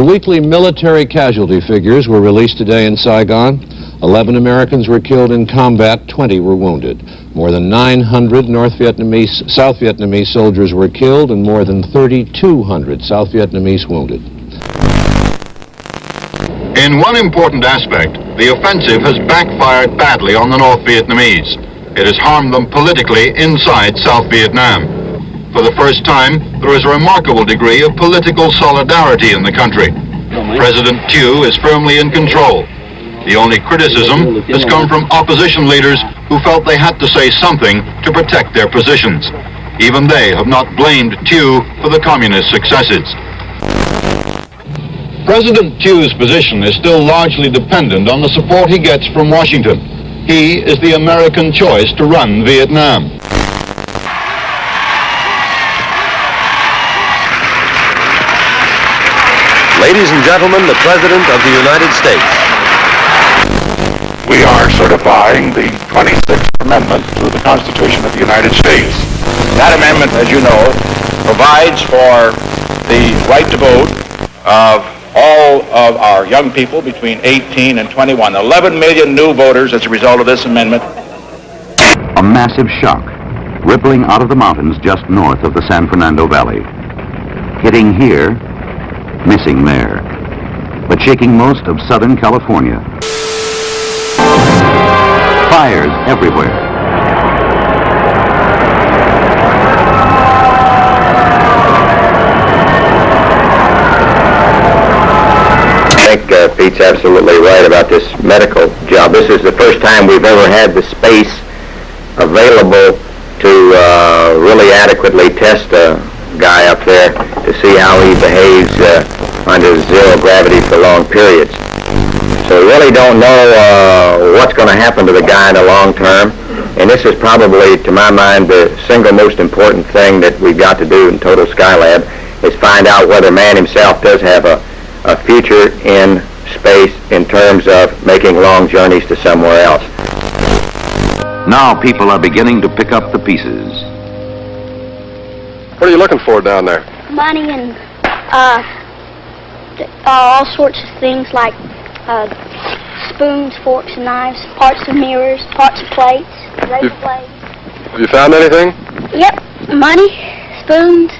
weekly military casualty figures were released today in Saigon. 11 Americans were killed in combat, 20 were wounded. More than 900 South Vietnamese soldiers were killed and more than 3,200 South Vietnamese wounded. In one important aspect, the offensive has backfired badly on the North Vietnamese. It has harmed them politically inside South Vietnam. For the first time, there is a remarkable degree of political solidarity in the country. President Thieu is firmly in control. The only criticism has come from opposition leaders who felt they had to say something to protect their positions. Even they have not blamed Thieu for the communist successes. President Thieu's position is still largely dependent on the support he gets from Washington. He is the American choice to run Vietnam. Ladies and gentlemen, the President of the United States. We are certifying the 26th Amendment to the Constitution of the United States. That amendment, as you know, provides for the right to vote of all of our young people between 18 and 21. 11 million new voters as a result of this amendment. A massive shock rippling out of the mountains just north of the San Fernando Valley. Hitting here, missing there, but shaking most of Southern California. Fires everywhere. I think Pete's absolutely right about this medical job. This is the first time we've ever had the space available to really adequately test a guy up there to see how he behaves under zero gravity for long periods. So we really don't know what's going to happen to the guy in the long term, and this is probably, to my mind, the single most important thing that we've got to do in Total Skylab is find out whether man himself does have a future in space in terms of making long journeys to somewhere else. Now people are beginning to pick up the pieces. What are you looking for down there? Money and all sorts of things like spoons, forks, and knives, parts of mirrors, parts of plates, razor blades. Have you found anything? Yep, money, spoons,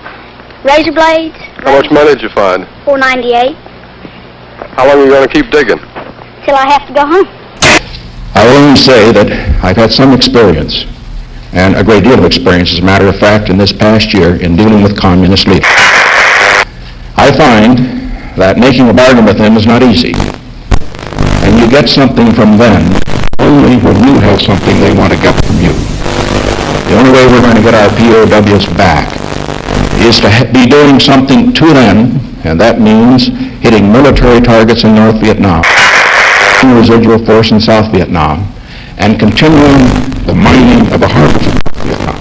razor blades. How much money did you find? $4.98. How long are you going to keep digging? Till I have to go home. I will only say that I've had some experience, and a great deal of experience, as a matter of fact, in this past year in dealing with communist leaders. I find that making a bargain with them is not easy. And you get something from them only when you have something they want to get from you. The only way we're going to get our POWs back is to be doing something to them, and that means hitting military targets in North Vietnam, residual force in South Vietnam, and continuing the mining of the harbors in North Vietnam.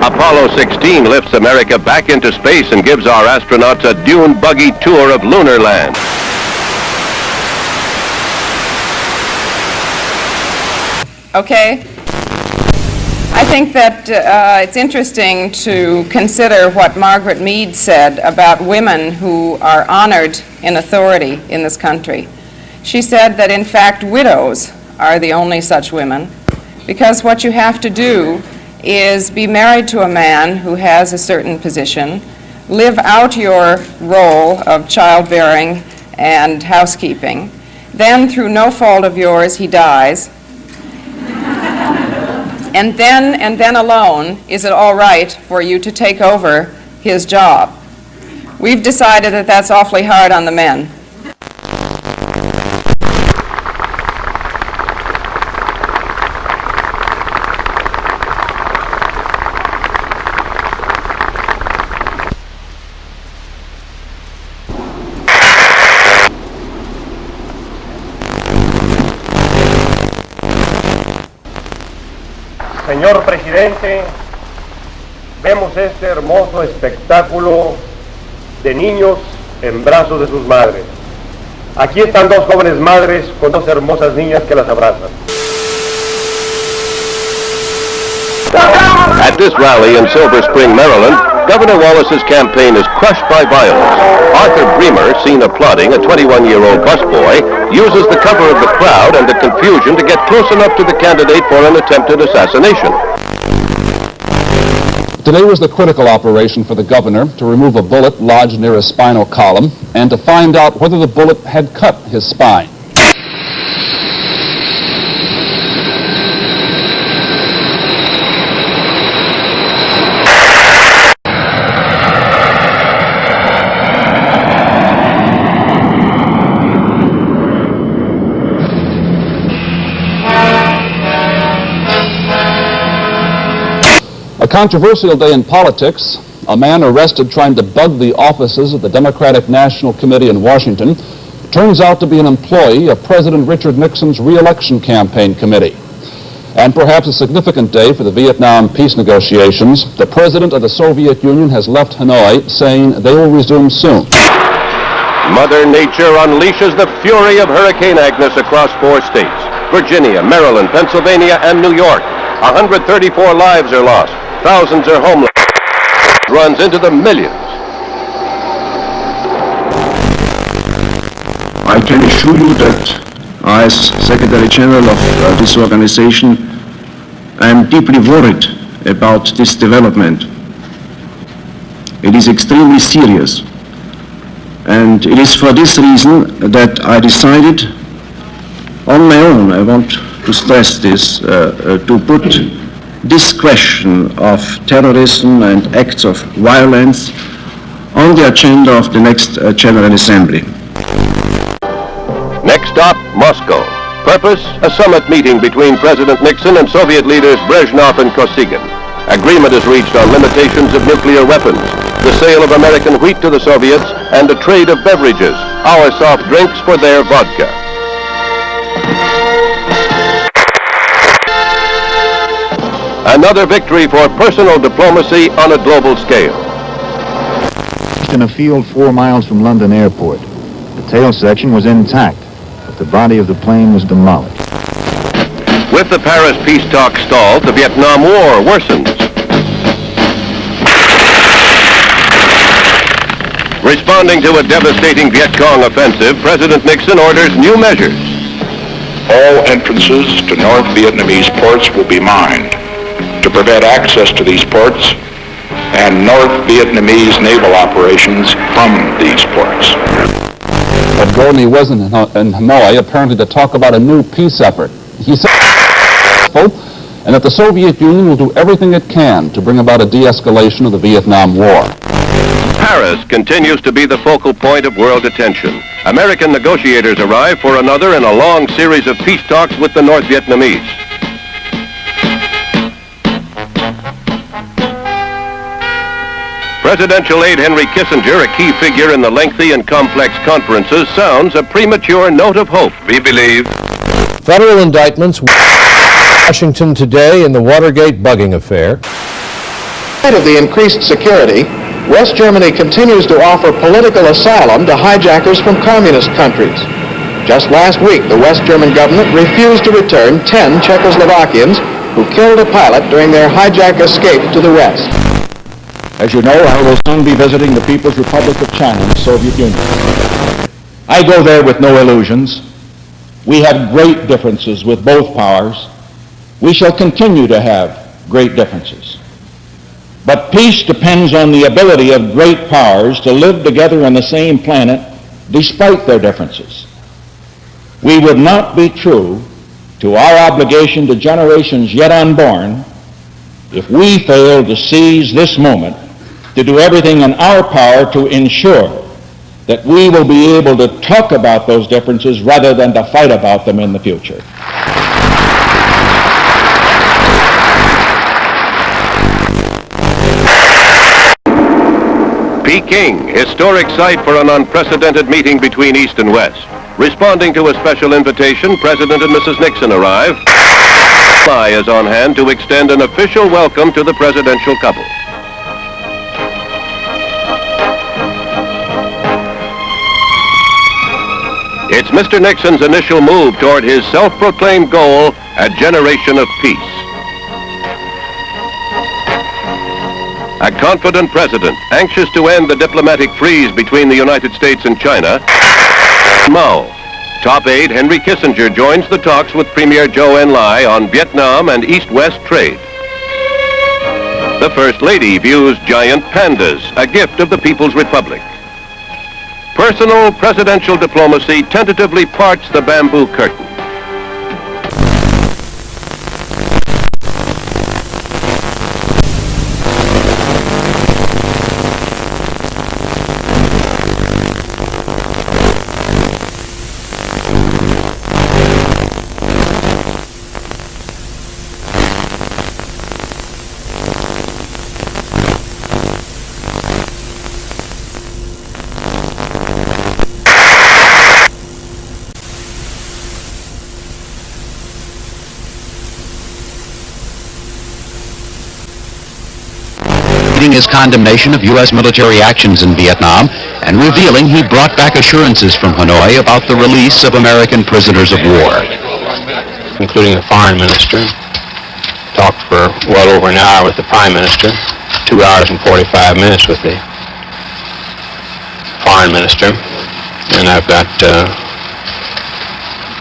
Apollo 16 lifts America back into space and gives our astronauts a dune buggy tour of lunar land. Okay. I think that it's interesting to consider what Margaret Mead said about women who are honored in authority in this country. She said that, in fact, widows are the only such women, because what you have to do is be married to a man who has a certain position, live out your role of childbearing and housekeeping, then through no fault of yours he dies, and then alone is it all right for you to take over his job. We've decided that that's awfully hard on the men. Señor Presidente, vemos este hermoso espectáculo de niños en brazos de sus madres. Aquí están dos jóvenes madres con dos hermosas niñas que las abrazan. At this rally in Silver Spring, Maryland, Governor Wallace's campaign is crushed by violence, Arthur Bremer, seen applauding a 21-year-old busboy, uses the cover of the crowd and the confusion to get close enough to the candidate for an attempted assassination. Today was the critical operation for the governor to remove a bullet lodged near his spinal column and to find out whether the bullet had cut his spine. A controversial day in politics. A man arrested trying to bug the offices of the Democratic National Committee in Washington turns out to be an employee of President Richard Nixon's re-election campaign committee. And perhaps a significant day for the Vietnam peace negotiations. The president of the Soviet Union has left Hanoi, saying they will resume soon. Mother Nature unleashes the fury of Hurricane Agnes across 4 states: Virginia, Maryland, Pennsylvania, and New York. 134 lives are lost. Thousands are homeless. Runs into the millions. I can assure you that I, as Secretary General of this organization, I am deeply worried about this development. It is extremely serious. And it is for this reason that I decided on my own, I want to stress this, to put this question of terrorism and acts of violence on the agenda of the next General Assembly. Next stop, Moscow. Purpose, a summit meeting between President Nixon and Soviet leaders Brezhnev and Kosygin. Agreement is reached on limitations of nuclear weapons, the sale of American wheat to the Soviets, and the trade of beverages, our soft drinks for their vodka. Another victory for personal diplomacy on a global scale. In a field 4 miles from London Airport. The tail section was intact, but the body of the plane was demolished. With the Paris peace talks stalled, the Vietnam War worsens. Responding to a devastating Viet Cong offensive, President Nixon orders new measures. All entrances to North Vietnamese ports will be mined to prevent access to these ports and North Vietnamese naval operations from these ports. But Gordon wasn't in Hanoi, apparently to talk about a new peace effort. He said, and that the Soviet Union will do everything it can to bring about a de-escalation of the Vietnam War. Paris continues to be the focal point of world attention. American negotiators arrive for another in a long series of peace talks with the North Vietnamese. Presidential aide Henry Kissinger, a key figure in the lengthy and complex conferences, sounds a premature note of hope. We believe Federal indictments Washington today in the Watergate bugging affair. In spite of the increased security, West Germany continues to offer political asylum to hijackers from communist countries. Just last week, the West German government refused to return 10 Czechoslovakians who killed a pilot during their hijack escape to the West. As you know, I will soon be visiting the People's Republic of China in the Soviet Union. I go there with no illusions. We have great differences with both powers. We shall continue to have great differences. But peace depends on the ability of great powers to live together on the same planet despite their differences. We would not be true to our obligation to generations yet unborn if we fail to seize this moment to do everything in our power to ensure that we will be able to talk about those differences rather than to fight about them in the future. Peking, historic site for an unprecedented meeting between East and West. Responding to a special invitation, President and Mrs. Nixon arrive. Fly is on hand to extend an official welcome to the presidential couple. It's Mr. Nixon's initial move toward his self-proclaimed goal, a generation of peace. A confident president, anxious to end the diplomatic freeze between the United States and China. Mao. Top aide Henry Kissinger joins the talks with Premier Zhou Enlai on Vietnam and East-West trade. The First Lady views giant pandas, a gift of the People's Republic. Personal presidential diplomacy tentatively parts the bamboo curtain. His condemnation of U.S. military actions in Vietnam and revealing he brought back assurances from Hanoi about the release of American prisoners of war. Including the foreign minister, talked for well over an hour with the prime minister, 2 hours and 45 minutes with the foreign minister, and I've got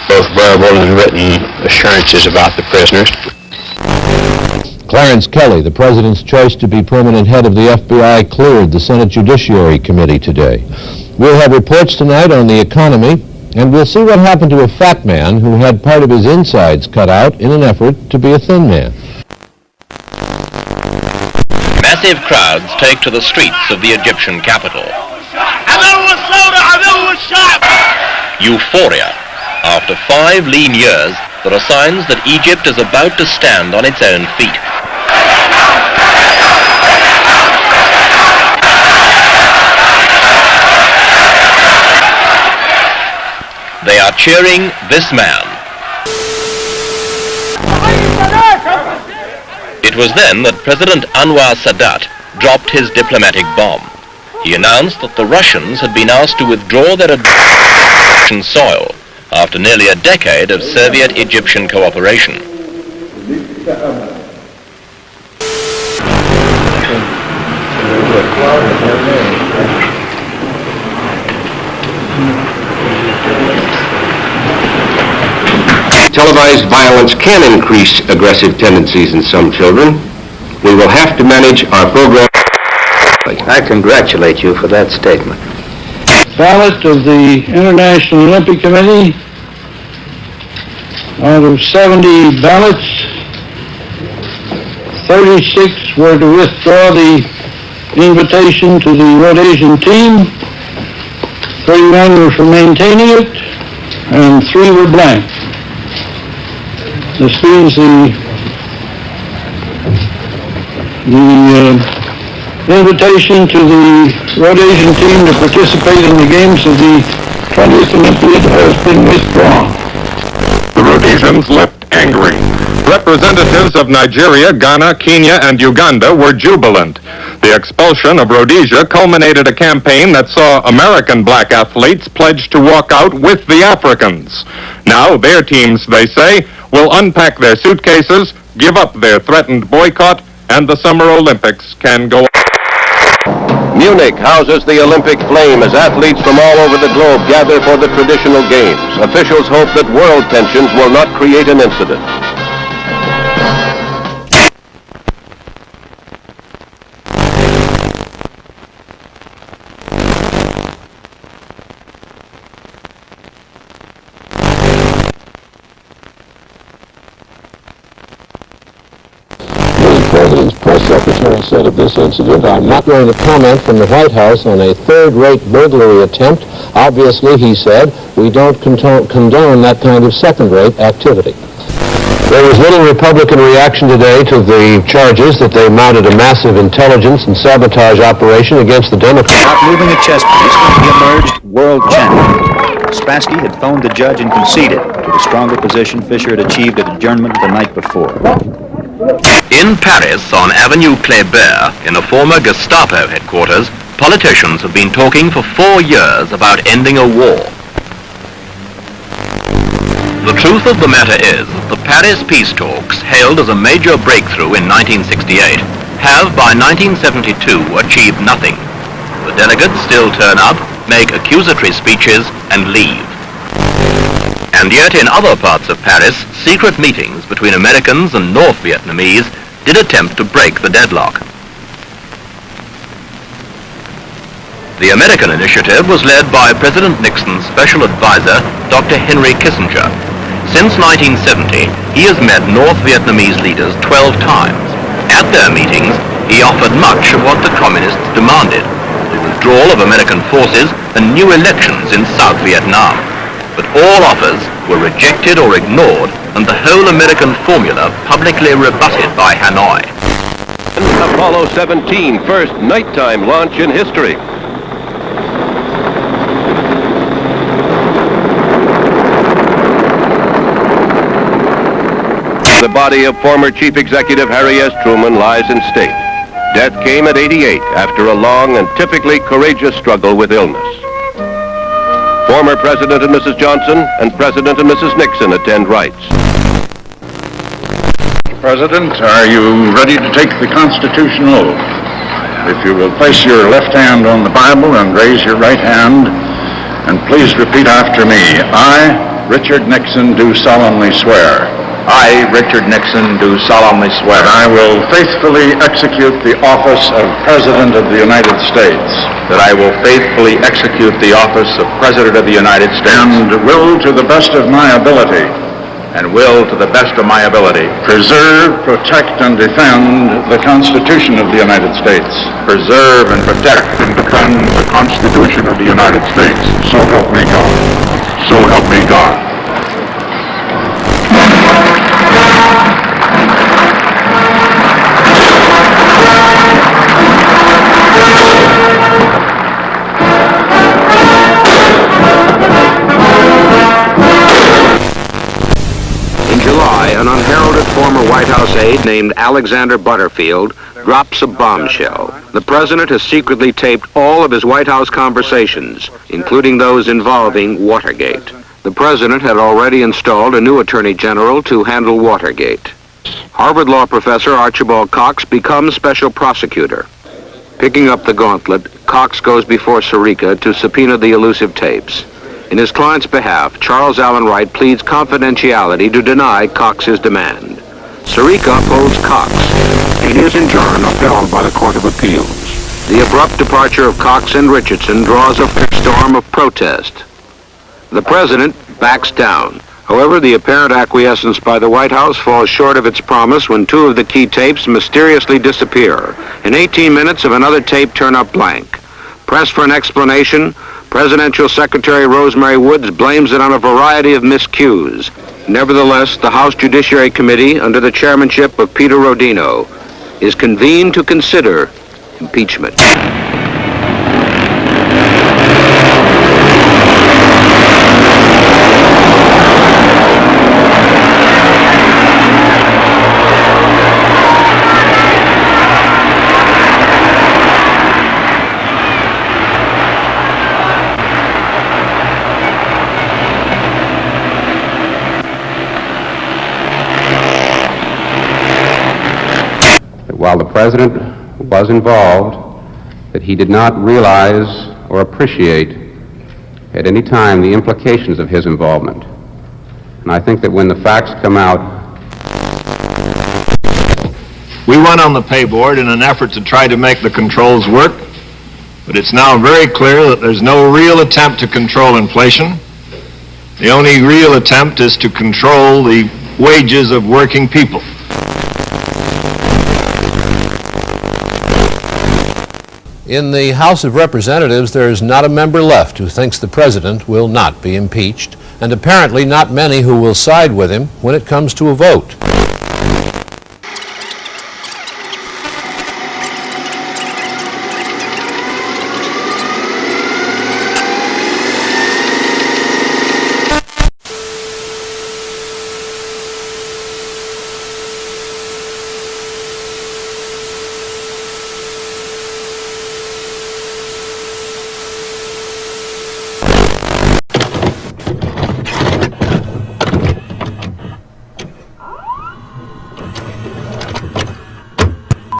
both verbal and written assurances about the prisoners. Clarence Kelly, the president's choice to be permanent head of the FBI, cleared the Senate Judiciary Committee today. We'll have reports tonight on the economy, and we'll see what happened to a fat man who had part of his insides cut out in an effort to be a thin man. Massive crowds take to the streets of the Egyptian capital. Euphoria. After 5 lean years, there are signs that Egypt is about to stand on its own feet. They are cheering this man. It was then that President Anwar Sadat dropped his diplomatic bomb. He announced that the Russians had been asked to withdraw their Egyptian soil after nearly a decade of Soviet-Egyptian cooperation. Televised violence can increase aggressive tendencies in some children. We will have to manage our program. I congratulate you for that statement. Ballot of the International Olympic Committee. Out of 70 ballots, 36 were to withdraw the invitation to the Rhodesian team, 31 were for maintaining it, and 3 were blank. This means the invitation to the Rhodesian team to participate in the games of the 20th Olympiad has been withdrawn. The Rhodesians left angry. Representatives of Nigeria, Ghana, Kenya, and Uganda were jubilant. The expulsion of Rhodesia culminated a campaign that saw American black athletes pledge to walk out with the Africans. Now their teams, they say, will unpack their suitcases, give up their threatened boycott, and the Summer Olympics can go on. Munich houses the Olympic flame as athletes from all over the globe gather for the traditional games. Officials hope that world tensions will not create an incident. The President's press secretary said of this incident, "I'm not going to comment from the White House on a third-rate burglary attempt. Obviously," he said, "we don't condone that kind of second-rate activity." There was little Republican reaction today to the charges that they mounted a massive intelligence and sabotage operation against the Democrats. Not moving a chess piece, he emerged world champion. Spassky had phoned the judge and conceded to the stronger position Fischer had achieved at adjournment the night before. In Paris, on Avenue Kléber, in a former Gestapo headquarters, politicians have been talking for 4 years about ending a war. The truth of the matter is that the Paris peace talks, hailed as a major breakthrough in 1968, have by 1972 achieved nothing. The delegates still turn up, make accusatory speeches, and leave. And yet in other parts of Paris, secret meetings between Americans and North Vietnamese did attempt to break the deadlock. The American initiative was led by President Nixon's special advisor, Dr. Henry Kissinger. Since 1970, he has met North Vietnamese leaders 12 times. At their meetings, he offered much of what the communists demanded, the withdrawal of American forces and new elections in South Vietnam. But all offers were rejected or ignored, and the whole American formula publicly rebutted by Hanoi. Apollo 17, first nighttime launch in history. The body of former Chief Executive Harry S. Truman lies in state. Death came at 88 after a long and typically courageous struggle with illness. Former President and Mrs. Johnson and President and Mrs. Nixon attend rites. President, are you ready to take the constitutional oath? If you will place your left hand on the Bible and raise your right hand, and please repeat after me. I, Richard Nixon, do solemnly swear. I, Richard Nixon, do solemnly swear. That I will faithfully execute the office of President of the United States. That I will faithfully execute the office of President of the United States. And will, to the best of my ability. And will, to the best of my ability. Preserve, protect, and defend the Constitution of the United States. Preserve and protect and defend the Constitution of the United States. So help me God. So help me God. An unheralded former White House aide named Alexander Butterfield drops a bombshell. The president has secretly taped all of his White House conversations, including those involving Watergate. The president had already installed a new attorney general to handle Watergate. Harvard law professor Archibald Cox becomes special prosecutor. Picking up the gauntlet, Cox goes before Sirica to subpoena the elusive tapes. In his client's behalf, Charles Allen Wright pleads confidentiality to deny Cox's demand. Sirica upholds Cox. It is adjourned, upheld by the Court of Appeals. The abrupt departure of Cox and Richardson draws a storm of protest. The president backs down. However, the apparent acquiescence by the White House falls short of its promise when two of the key tapes mysteriously disappear. In 18 minutes of another tape turn up blank. Pressed for an explanation, Presidential Secretary Rosemary Woods blames it on a variety of miscues. Nevertheless, the House Judiciary Committee, under the chairmanship of Peter Rodino, is convened to consider impeachment. While the president was involved, that he did not realize or appreciate at any time the implications of his involvement. And I think that when the facts come out... We went on the pay board in an effort to try to make the controls work, but it's now very clear that there's no real attempt to control inflation. The only real attempt is to control the wages of working people. In the House of Representatives, there is not a member left who thinks the president will not be impeached, and apparently not many who will side with him when it comes to a vote.